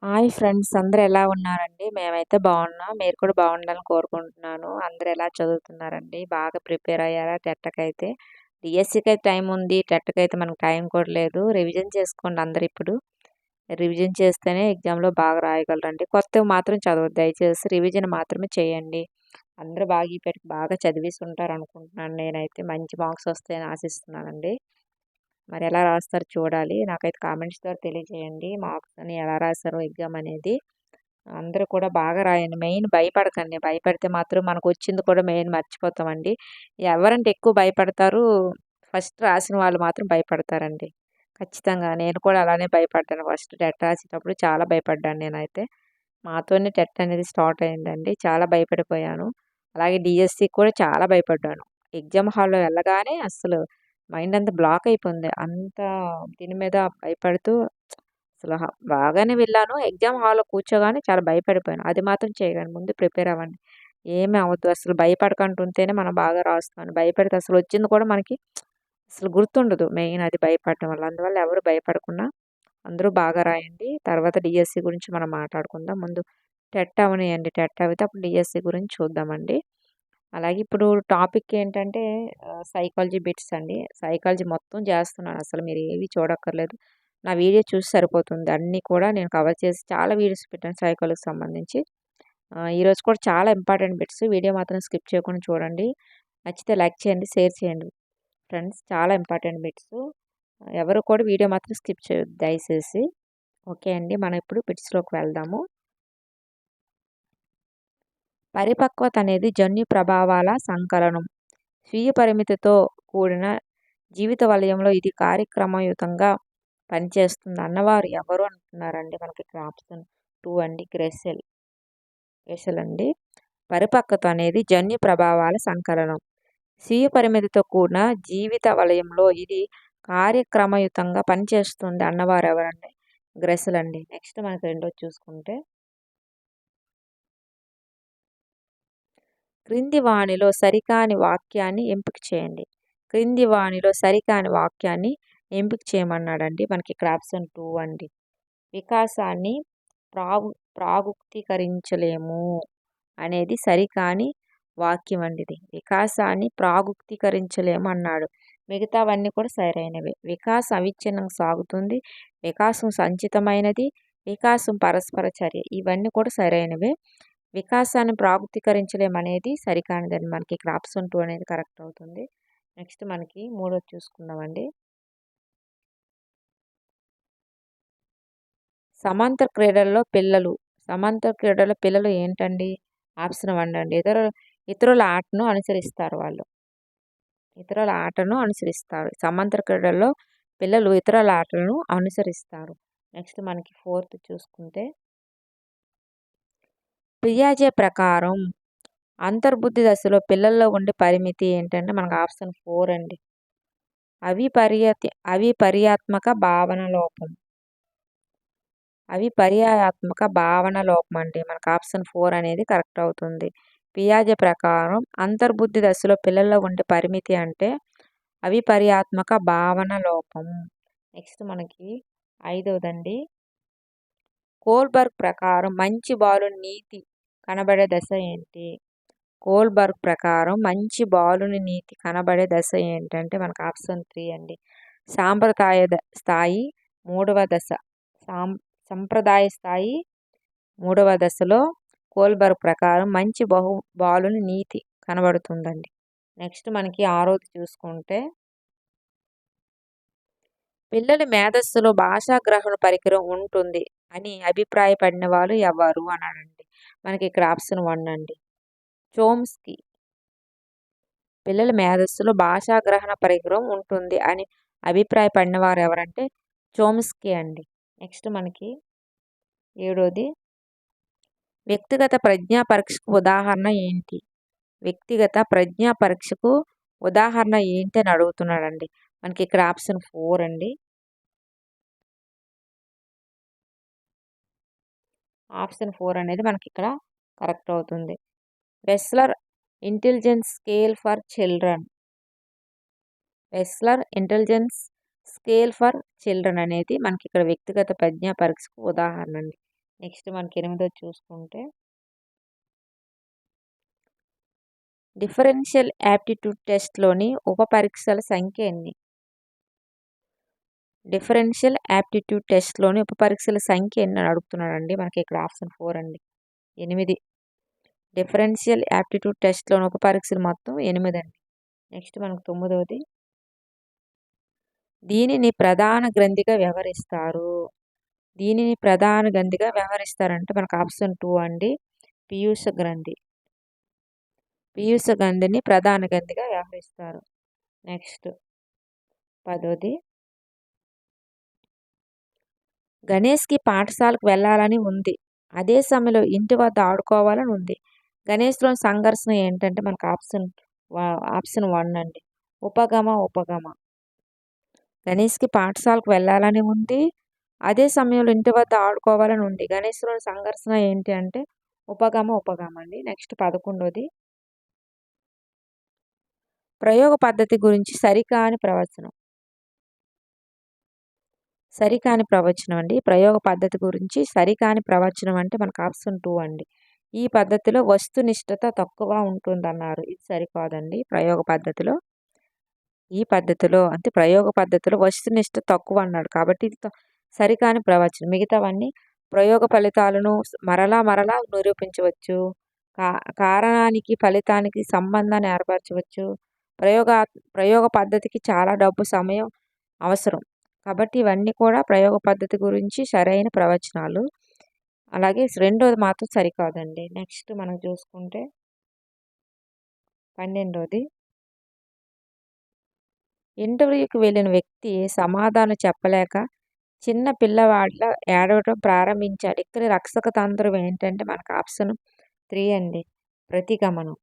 Hi friends, అందరూ ఎలా ఉన్నారండి? మేమైతే బాగున్నాం. మీరు కూడా బాగుండాలని కోరుకుంటున్నాను. అందరూ ఎలా చదువుతున్నారండి? బాగా ప్రిపేర్ అయ్యారా టెట్‌కైతే? డిఎస్సికి అయితే టైం ఉంది. టెట్‌కైతే మనకు టైం కూడా లేదు. రివిజన్ చేసుకోండి అందరూ ఇప్పుడు. రివిజన్ చేస్తేనే ఎగ్జామ్‌లో బాగా రాయగలరండి. కొత్తవి మాత్రం చదవద్దు దయచేసి. రివిజన్ మాత్రమే చేయండి. అందరూ బాగా ఇప్పటికి బాగా చదివేసి ఉంటారనుకుంటున్నాను నేనైతే. మంచి మార్క్స్ వస్తాయని ఆశిస్తున్నానండి. మరి ఎలా రాస్తారో చూడాలి. నాకైతే కామెంట్స్ ద్వారా తెలియజేయండి. మార్క్స్ అని ఎలా రాసారో ఎగ్జామ్ అనేది. అందరూ కూడా బాగా రాయండి. మెయిన్ భయపడకండి. భయపడితే మాత్రం మనకొచ్చింది కూడా మెయిన్ మర్చిపోతామండి. ఎవరంటే ఎక్కువ భయపడతారు, ఫస్ట్ రాసిన వాళ్ళు మాత్రం భయపడతారండి. ఖచ్చితంగా. నేను కూడా అలానే భయపడ్డాను. ఫస్ట్ టెట్ రాసేటప్పుడు చాలా భయపడ్డాను నేనైతే. మాతోనే టెట్ అనేది స్టార్ట్ అయిందండి. చాలా భయపడిపోయాను. అలాగే డీఎస్సీకి కూడా చాలా భయపడ్డాను. ఎగ్జామ్ హాల్‌లో వెళ్ళగానే అస్సలు మైండ్ అంతా బ్లాక్ అయిపోయింది. అంత దీని మీద భయపడుతూ అసలు బాగానే వెళ్ళాను. ఎగ్జామ్ హాల్‌లో కూర్చోగానే చాలా భయపడిపోయాను. అది మాత్రం చేయకండి. ముందు ప్రిపేర్ అవ్వండి. ఏమి అవ్వద్దు. అసలు భయపడకుండా ఉంటేనే మనం బాగా రాస్తాం. భయపడితే అసలు వచ్చింది కూడా మనకి అసలు గుర్తుండదు. మెయిన్ అది భయపడటం వల్ల. అందువల్ల ఎవరు భయపడకుండా అందరూ బాగా రాయండి. తర్వాత డీఎస్సీ గురించి మనం మాట్లాడుకుందాం. ముందు టెట్ అవనియండి. టెట్ అవితే అప్పుడు డీఎస్సీ గురించి చూద్దామండి. అలాగే ఇప్పుడు టాపిక్ ఏంటంటే సైకాలజీ బిట్స్ అండి. సైకాలజీ మొత్తం చేస్తున్నాను. అసలు మీరు ఏవి చూడక్కర్లేదు. నా వీడియో చూసి సరిపోతుంది. అన్నీ కూడా నేను కవర్ చేసి చాలా వీడియోస్ పెట్టాను సైకాలజీకి సంబంధించి. ఈరోజు కూడా చాలా ఇంపార్టెంట్ బిట్స్. వీడియో మాత్రం స్కిప్ చేయకుండా చూడండి. నచ్చితే లైక్ చేయండి, షేర్ చేయండి ఫ్రెండ్స్. చాలా ఇంపార్టెంట్ బిట్స్. ఎవరు కూడా వీడియో మాత్రం స్కిప్ చేయొద్దు దయచేసి. ఓకే అండి. మనం ఇప్పుడు బిట్స్‌లోకి వెళ్దాము. పరిపక్వత అనేది జన్యు ప్రభావాల సంకలనం. స్వీయ పరిమితితో కూడిన జీవిత వలయంలో ఇది కార్యక్రమయుతంగా పనిచేస్తుంది అన్నవారు ఎవరు అంటున్నారండి? మనకి ఇక్కడ ఆప్షన్ 2 అండి. గ్రెసెల్ అండి. పరిపక్వత అనేది జన్యు ప్రభావాల సంకలనం. స్వీయ పరిమితితో కూడిన జీవిత వలయంలో ఇది కార్యక్రమయుతంగా పనిచేస్తుంది అన్నవారు ఎవరండి? గ్రెసెల్ అండి. నెక్స్ట్ మనకి రెండోది చూసుకుంటే క్రింది వానిలో సరికాని వాక్యాన్ని ఎంపిక చేయండి. క్రింది వానిలో సరికాని వాక్యాన్ని ఎంపిక చేయమన్నాడండి. మనకి ఇక్కడ ఆప్షన్ 2 అండి. వికాసాన్ని ప్రాగుక్తీకరించలేము అనేది సరికాని వాక్యం అండి ఇది. వికాసాన్ని ప్రాగుక్తీకరించలేము అన్నాడు. మిగతావన్నీ కూడా సరైనవే. వికాసం అవిచ్ఛిన్నంగా సాగుతుంది. వికాసం సంచితమైనది. వికాసం పరస్పర చర్య. ఇవన్నీ కూడా సరైనవే. వికాసాన్ని ప్రాగుక్తీకరించలేమనేది సరికానిదండి. మనకి ఇక్కడ ఆప్షన్ 2 అనేది కరెక్ట్ అవుతుంది. నెక్స్ట్ మనకి మూడోది చూసుకుందామండి. సమాంతర క్రీడల్లో పిల్లలు ఏంటండి? ఆప్షన్ 1 అండి. ఇతరుల ఆటను అనుసరిస్తారు వాళ్ళు. ఇతరుల ఆటను అనుసరిస్తారు. సమాంతర క్రీడల్లో పిల్లలు ఇతరుల ఆటలను అనుసరిస్తారు. నెక్స్ట్ మనకి ఫోర్త్ చూసుకుంటే పియాజే ప్రకారం అంతర్బుద్ధి దశలో పిల్లల్లో ఉండే పరిమితి ఏంటంటే మనకు ఆప్షన్ 4 అండి. అవిపర్యాత్మక భావన లోపం. అవిపర్యాత్మక భావన లోపం అండి. మనకు ఆప్షన్ 4 అనేది కరెక్ట్ అవుతుంది. పియాజే ప్రకారం అంతర్బుద్ధి దశలో పిల్లల్లో ఉండే పరిమితి అంటే అవిపర్యాత్మక భావన లోపం. నెక్స్ట్ మనకి ఐదవదండి. కోల్బర్గ్ ప్రకారం మంచి బాలుని నీతి కనబడే దశ ఏంటి? కోల్బర్గ్ ప్రకారం మంచి బాలుని నీతి కనబడే దశ ఏంటంటే మనకు ఆప్షన్ 3 అండి. సాంప్రదాయ స్థాయి 3వ దశ. సంప్రదాయ స్థాయి 3వ దశలో కోల్బర్గ్ ప్రకారం మంచి బాలుని నీతి కనబడుతుందండి. నెక్స్ట్ మనకి ఆరోది చూసుకుంటే పిల్లల మేధస్సులో భాషా గ్రహణ పరికరం ఉంటుంది అని అభిప్రాయపడిన వాళ్ళు ఎవరు అన్నాడండి. మనకి ఇక్కడ ఆప్షన్ 1 అండి. చోమ్స్కీ. పిల్లల మేధస్సులో భాషా గ్రహణ పరికరం ఉంటుంది అని అభిప్రాయపడిన వారు ఎవరంటే చోమ్స్కీ అండి. నెక్స్ట్ మనకి ఏడోది. వ్యక్తిగత ప్రజ్ఞా పరీక్షకు ఉదాహరణ ఏంటి? వ్యక్తిగత ప్రజ్ఞా పరీక్షకు ఉదాహరణ ఏంటి అని అడుగుతున్నాడండి. మనకి ఇక్కడ ఆప్షన్ 4 అండి. ఆప్షన్ 4 అనేది మనకి ఇక్కడ కరెక్ట్ అవుతుంది. Wechsler intelligence scale for children. Wechsler intelligence scale for children అనేది మనకి ఇక్కడ వ్యక్తిగత ప్రజ్ఞా పరీక్షకు ఉదాహరణ అండి. నెక్స్ట్ మనకి 8వ చూసుకుంటే డిఫరెన్షియల్ యాప్టిట్యూడ్ టెస్ట్‌లోని ఉప పరీక్షల సంఖ్య ఎన్ని? డిఫరెన్షియల్ యాప్టిట్యూడ్ టెస్ట్‌లోని ఉప పరీక్షల సంఖ్య ఎన్ని అని అడుగుతున్నాడండి. మనకి ఇక్కడ ఆప్షన్ 4 అండి. 8. డిఫరెన్షియల్ యాప్టిట్యూడ్ టెస్ట్‌లోని ఉప పరీక్షలు మొత్తం 8 అండి. నెక్స్ట్ మనకు 9వది. దీనిని ప్రధాన గ్రంథిగా వ్యవహరిస్తారు. దీనిని ప్రధాన గ్రంథిగా వ్యవహరిస్తారంటే మనకు ఆప్షన్ 2 అండి. పీయూష గ్రంథి. పీయూష గ్రంథిని ప్రధాన గ్రంథిగా వ్యవహరిస్తారు. నెక్స్ట్ 10వది. గణేష్‌కి పాఠశాలకు వెళ్ళాలని ఉంది. అదే సమయంలో ఇంటి వద్ద ఆడుకోవాలని ఉంది. గణేష్‌లోని సంఘర్షణ ఏంటంటే మనకు ఆప్షన్ 1 అండి. ఉపగమ. గణేష్‌కి పాఠశాలకు వెళ్ళాలని ఉంది. అదే సమయంలో ఇంటి వద్ద ఆడుకోవాలని ఉంది. గణేష్‌లోని సంఘర్షణ ఏంటి అంటే ఉపగమ అండి. నెక్స్ట్ 11వది. ప్రయోగ పద్ధతి గురించి సరికాని ప్రవచనం. సరికాని ప్రవచనం అండి. ప్రయోగ పద్ధతి గురించి సరికాని ప్రవచనం అంటే మనకు ఆప్షన్ 2 అండి. ఈ పద్ధతిలో వస్తునిష్టత తక్కువ ఉంటుందన్నారు. ఇది సరికాదండి. ప్రయోగ పద్ధతిలో ప్రయోగ పద్ధతిలో వస్తునిష్ట తక్కువ అన్నాడు. కాబట్టి ఇది సరికాని ప్రవచనం. మిగతావన్నీ ప్రయోగ ఫలితాలను మరలా నిరూపించవచ్చు. కారణానికి ఫలితానికి సంబంధాన్ని ఏర్పరచవచ్చు. ప్రయోగ పద్ధతికి చాలా డబ్బు సమయం అవసరం. కాబట్టి ఇవన్నీ కూడా ప్రయోగ పద్ధతి గురించి సరైన ప్రవచనాలు. అలాగే రెండోది మాత్రం సరికాదండి. నెక్స్ట్ మనం చూసుకుంటే 12వది. ఇంటర్వ్యూకి వెళ్ళిన వ్యక్తి సమాధానం చెప్పలేక చిన్న పిల్లవాడిలా ఏడవటం ప్రారంభించాడు. ఇక్కడ రక్షక తంత్రం ఏంటంటే మనకు ఆప్షన్ 3 అండి. ప్రతిగమనం.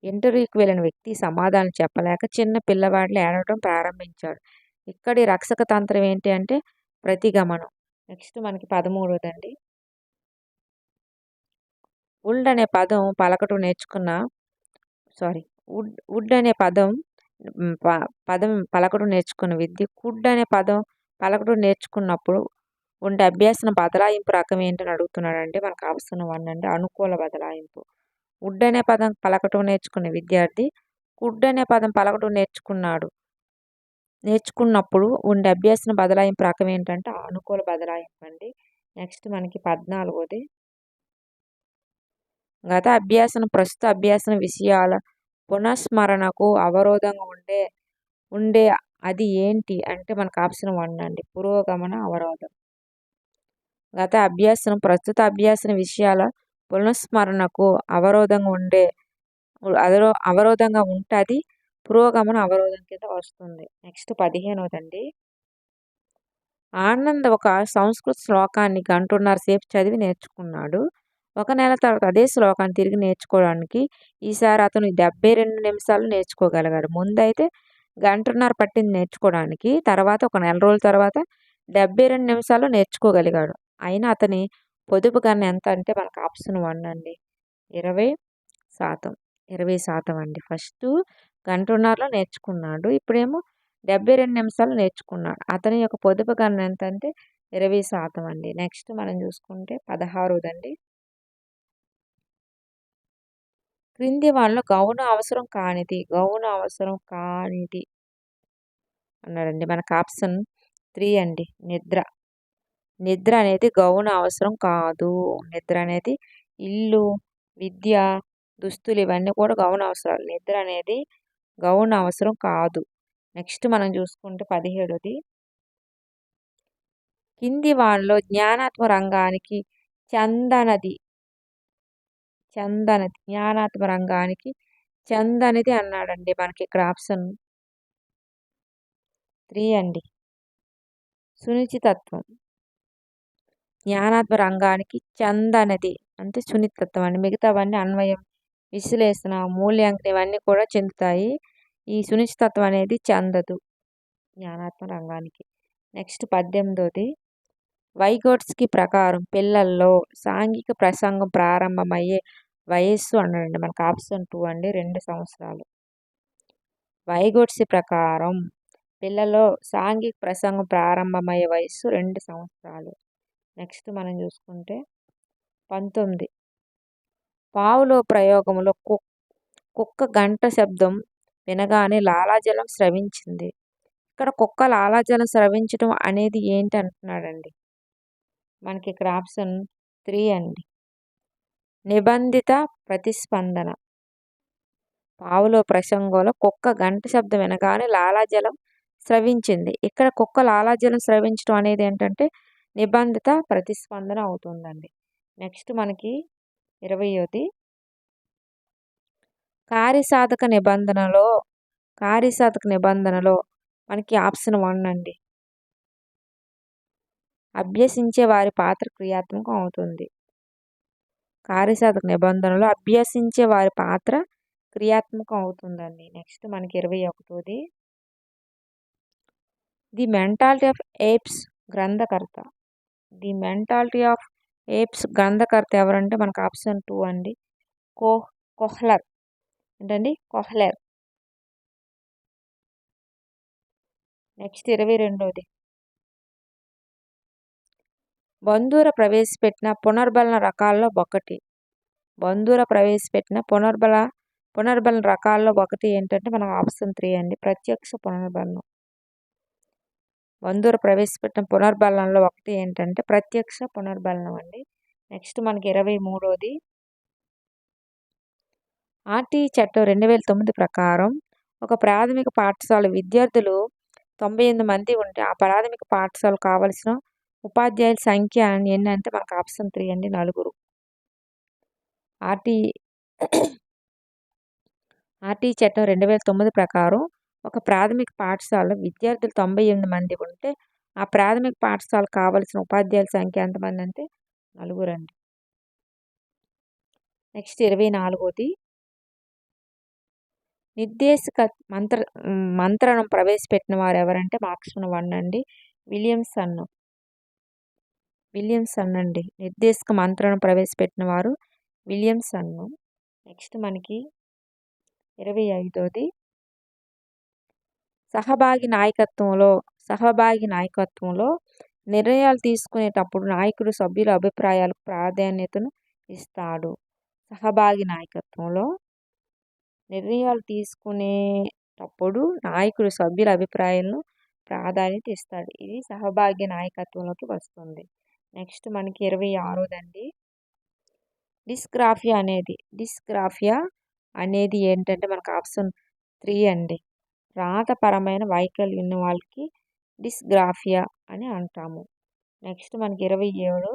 ఇంటర్వ్యూకి వెళ్ళిన వ్యక్తి సమాధానం చెప్పలేక చిన్న పిల్లవాడిలా ఏడవటం ప్రారంభించాడు. ఇక్కడి రక్షక తంత్రం ఏంటి అంటే ప్రతిగమనం. నెక్స్ట్ మనకి 13వదండి. వుడ్ అనే పదం పలకటం నేర్చుకున్న వుడ్ అనే పదం పలకడం నేర్చుకున్న విద్య కుడ్ అనే పదం పలకడం నేర్చుకున్నప్పుడు ఉండే అభ్యాసన బదలాయింపు రకం ఏంటని అడుగుతున్నాడంటే మనకు ఆప్షన్ 1 అండి. అనుకూల బదలాయింపు. వుడ్ అనే పదం పలకటం నేర్చుకున్న విద్యార్థి కుడ్ అనే పదం పలకటం నేర్చుకున్నప్పుడు ఉండే అభ్యాసన బదలాయింపు రకం ఏంటంటే అనుకూల బదలాయింపు అండి. నెక్స్ట్ మనకి 14వది. ప్రస్తుత అభ్యాసన విషయాల పునఃస్మరణకు అవరోధంగా ఉండే అది ఏంటి అంటే మనకు ఆప్షన్ 1 అండి. పురోగమన అవరోధం. ప్రస్తుత అభ్యాసన విషయాల పునఃస్మరణకు అవరోధంగా ఉంటే అది పురోగమన అవరోధం కింద వస్తుంది. నెక్స్ట్ 15వదండి. ఆనంద్ ఒక సంస్కృత శ్లోకాన్ని గంటన్నర సేపు చదివి నేర్చుకున్నాడు. 1 నెల తర్వాత అదే శ్లోకాన్ని తిరిగి నేర్చుకోవడానికి ఈసారి అతను 72 నిమిషాలు నేర్చుకోగలిగాడు. ముందైతే గంటన్నర పట్టింది నేర్చుకోవడానికి. తర్వాత 1 నెల రోజుల తర్వాత 72 నిమిషాల్లో నేర్చుకోగలిగాడు. అయినా అతని పొదుపు గణన ఎంత అంటే మనకు ఆప్షన్ 1 అండి. 20%. 20% అండి. ఫస్ట్ గంటన్నరలో నేర్చుకున్నాడు. ఇప్పుడేమో 72 నిమిషాలు నేర్చుకున్నాడు. అతని యొక్క పొదుపు గణన ఎంత అంటే 20% అండి. నెక్స్ట్ మనం చూసుకుంటే 16వదండి. క్రింది వాళ్ళలో గౌన అవసరం కానిది అన్నాడండి. మనకు ఆప్షన్ 3 అండి. నిద్ర అనేది గౌన అవసరం కాదు. నిద్ర అనేది ఇల్లు, విద్య, దుస్తులు ఇవన్నీ కూడా గౌన అవసరాలు. నిద్ర అనేది గౌన అవసరం కాదు. నెక్స్ట్ మనం చూసుకుంటే 17వది. కింది వాళ్ళలో జ్ఞానాత్మక రంగానికి చెందనిది అన్నాడండి. మనకి ఇక్కడ ఆప్షన్ 3 అండి. సునిశ్చితత్వం. జ్ఞానాత్మక రంగానికి చెందనిది అంటే సున్నితత్వం అండి. మిగతావన్నీ అన్వయం, విశ్లేషణ, మూల్యాంకనం ఇవన్నీ కూడా చెందుతాయి. ఈ సునిశ్చితత్వం అనేది చెందదు జ్ఞానాత్మక రంగానికి. నెక్స్ట్ 18వది. వైగోట్స్కీ ప్రకారం పిల్లల్లో సాంఘిక ప్రసంగం ప్రారంభమయ్యే వయస్సు అన్నాడండి. మనకు ఆప్షన్ 2 అండి. 2 సంవత్సరాలు. వైగోట్స్కీ ప్రకారం పిల్లల్లో సాంఘిక ప్రసంగం ప్రారంభమయ్యే వయస్సు 2 సంవత్సరాలు. నెక్స్ట్ మనం చూసుకుంటే 19 పావులో ప్రయోగంలో కుక్క గంట శబ్దం వినగానే లాలాజలం స్రవించింది. ఇక్కడ కుక్క లాలాజలం స్రవించడం అనేది ఏంటి అంటున్నాడండి. మనకి ఇక్కడ ఆప్షన్ 3 అండి. నిబంధిత ప్రతిస్పందన. పావులో ప్రసంగంలో కుక్క గంట శబ్దం వినగానే లాలాజలం స్రవించింది. ఇక్కడ కుక్క లాలాజలం స్రవించడం అనేది ఏంటంటే నిబంధిత ప్రతిస్పందన అవుతుందండి. నెక్స్ట్ మనకి 20ది కార్యసాధక నిబంధనలో మనకి ఆప్షన్ 1 అండి. అభ్యసించే వారి పాత్ర క్రియాత్మకం అవుతుంది. కార్యసాధక నిబంధనలో అభ్యసించే వారి పాత్ర క్రియాత్మకం అవుతుందండి. నెక్స్ట్ మనకి 21ది ది మెంటాలిటీ ఆఫ్ ఏప్స్ గ్రంథకర్త. ది మెంటాలిటీ ఆఫ్ ఏప్స్ గ్రంథకర్త ఎవరంటే మనకు ఆప్షన్ 2 అండి. కొహ్లర్. ఏంటండి? కొహ్లర్. నెక్స్ట్ 22ది బంధూర ప్రవేశపెట్టిన పునర్బలన రకాల్లో ఒకటి. పునర్బలన రకాల్లో ఒకటి ఏంటంటే మనకు ఆప్షన్ 3 అండి. ప్రత్యక్ష పునర్బలనం. బంధూర ప్రవేశపెట్టిన పునర్బలనంలో ఒకటి ఏంటంటే ప్రత్యక్ష పునర్బలనం అండి. నెక్స్ట్ మనకి 23ది ఆర్టీ చట్టం 2009 ప్రకారం ఒక ప్రాథమిక పాఠశాల విద్యార్థులు 98 మంది ఉంటే ఆ ప్రాథమిక పాఠశాలకు కావలసిన ఉపాధ్యాయుల సంఖ్య ఏంటంటే మనకు ఆప్షన్ 3 అండి. 4. ఆర్టీ చట్టం 2009 ప్రకారం ఒక ప్రాథమిక పాఠశాల విద్యార్థులు 98 మంది ఉంటే ఆ ప్రాథమిక పాఠశాలకు కావలసిన ఉపాధ్యాయుల సంఖ్య ఎంతమంది అంటే 4 అండి. నెక్స్ట్ 24ది నిర్దేశక మంత్రణం ప్రవేశపెట్టిన వారు ఎవరంటే ఆప్షన్ 1 అండి. విలియమ్సన్ అండి. నిర్దేశక మంత్రణం ప్రవేశపెట్టిన వారు విలియమ్సన్. నెక్స్ట్ మనకి 25ది సహభాగి నాయకత్వంలో నిర్ణయాలు తీసుకునేటప్పుడు నాయకుడు సభ్యుల అభిప్రాయాలకు ప్రాధాన్యతను ఇస్తాడు. సహభాగి నాయకత్వంలో నిర్ణయాలు తీసుకునేటప్పుడు నాయకుడు సభ్యుల అభిప్రాయాలను ప్రాధాన్యత ఇస్తాడు. ఇది సహభాగి నాయకత్వంలోకి వస్తుంది. నెక్స్ట్ మనకి 26దండి డిస్గ్రాఫియా అనేది ఏంటంటే మనకు ఆప్షన్ 3 అండి. రాతపరమైన వైకల్యం ఉన్న వాళ్ళకి డిస్గ్రాఫియా అని అంటాము. నెక్స్ట్ మనకి 27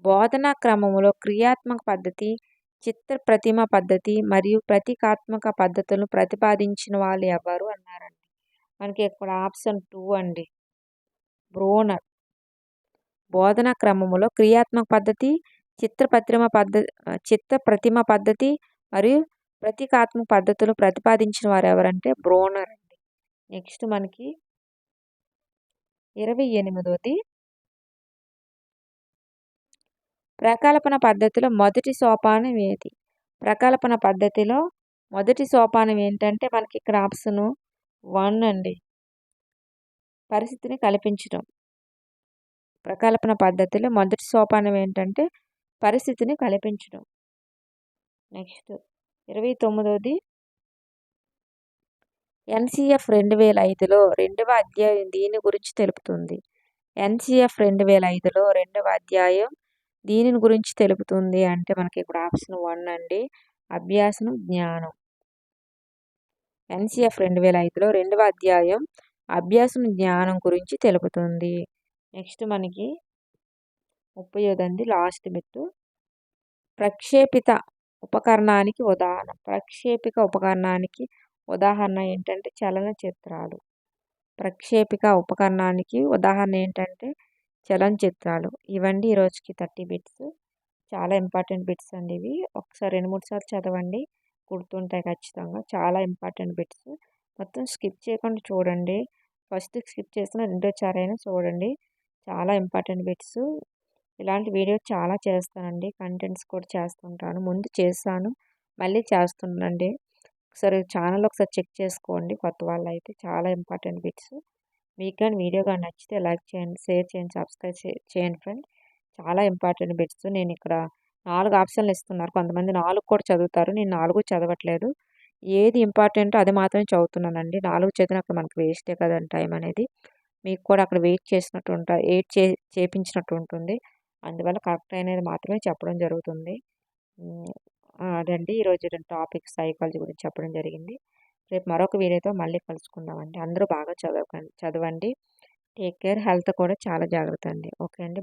బోధనా క్రమంలో క్రియాత్మక పద్ధతి, చిత్ర ప్రతిమ పద్ధతి మరియు ప్రతీకాత్మక పద్ధతులను ప్రతిపాదించిన వాళ్ళు ఎవరు అన్నారండి. మనకి ఇక్కడ ఆప్షన్ 2 అండి. బ్రోనర్. బోధనా క్రమంలో క్రియాత్మక పద్ధతి, చిత్ర ప్రతిమ పద్ధతి మరియు ప్రతీకాత్మక పద్ధతులు ప్రతిపాదించిన వారు ఎవరంటే బ్రోనర్ అండి. నెక్స్ట్ మనకి 28ది ప్రకల్పన పద్ధతిలో మొదటి సోపానం ఏది? ప్రకల్పన పద్ధతిలో మొదటి సోపానం ఏంటంటే మనకి ఇక్కడ ఆప్షన్ 1 అండి. పరిస్థితిని కల్పించడం. ప్రకల్పన పద్ధతిలో మొదటి సోపానం ఏంటంటే పరిస్థితిని కల్పించడం. నెక్స్ట్ 29ది ఎన్సిఎఫ్ 2005లో 2వ అధ్యాయం దీని గురించి తెలుపుతుంది. ఎన్సిఎఫ్ 2005లో 2వ అధ్యాయం దీనిని గురించి తెలుపుతుంది అంటే మనకి ఇక్కడ ఆప్షన్ 1 అండి. అభ్యాసనం జ్ఞానం. ఎన్సిఎఫ్ 2005లో 2వ అధ్యాయం అభ్యాసం జ్ఞానం గురించి తెలుపుతుంది. నెక్స్ట్ మనకి 30దండి లాస్ట్ బిట్ ప్రక్షేపిత ఉపకరణానికి ఉదాహరణ ఏంటంటే చలనచిత్రాలు. ప్రక్షేపిక ఉపకరణానికి ఉదాహరణ ఏంటంటే చలనచిత్రాలు. ఇవండి ఈరోజుకి 30 బిట్స్. చాలా ఇంపార్టెంట్ బిట్స్ అండి ఇవి. ఒకసారి 2-3 సార్లు చదవండి, గుర్తుంటాయి ఖచ్చితంగా. చాలా ఇంపార్టెంట్ బిట్స్. మొత్తం స్కిప్ చేయకుండా చూడండి. ఫస్ట్ స్కిప్ చేసిన రెండోసారి అయినా చూడండి. చాలా ఇంపార్టెంట్ బిట్స్. ఇలాంటి వీడియోస్ చాలా చేస్తానండి. కంటెంట్స్ కూడా చేస్తుంటాను. ముందు చేశాను, మళ్ళీ చేస్తున్నానండి. ఒకసారి ఛానల్ చెక్ చేసుకోండి కొత్త వాళ్ళు అయితే. చాలా ఇంపార్టెంట్ బిట్స్. మీకు కానీ వీడియో కానీ నచ్చితే లైక్ చేయండి, షేర్ చేయండి, సబ్స్క్రైబ్ చేయండి ఫ్రెండ్. చాలా ఇంపార్టెంట్ బిట్స్. నేను ఇక్కడ 4 ఆప్షన్లు ఇస్తున్నారు. కొంతమంది 4 కూడా చదువుతారు. నేను 4 చదవట్లేదు. ఏది ఇంపార్టెంటో అది మాత్రమే చదువుతున్నానండి. 4 చదివినా అక్కడ మనకు వేస్టే కదండి టైం అనేది. మీకు కూడా అక్కడ వెయిట్ చేసినట్టు వెయిట్ చేపించినట్టు ఉంటుంది. అందువల్ల కరెక్ట్ అనేది మాత్రమే చెప్పడం జరుగుతుంది. అదండి ఈరోజు టాపిక్ సైకాలజీ గురించి చెప్పడం జరిగింది. రేపు మరొక వీడియోతో మళ్ళీ కలుసుకుందామండి. అందరూ బాగా చదవండి. Take care. హెల్త్ కూడా చాలా జాగ్రత్త అండి. ఓకే అండి.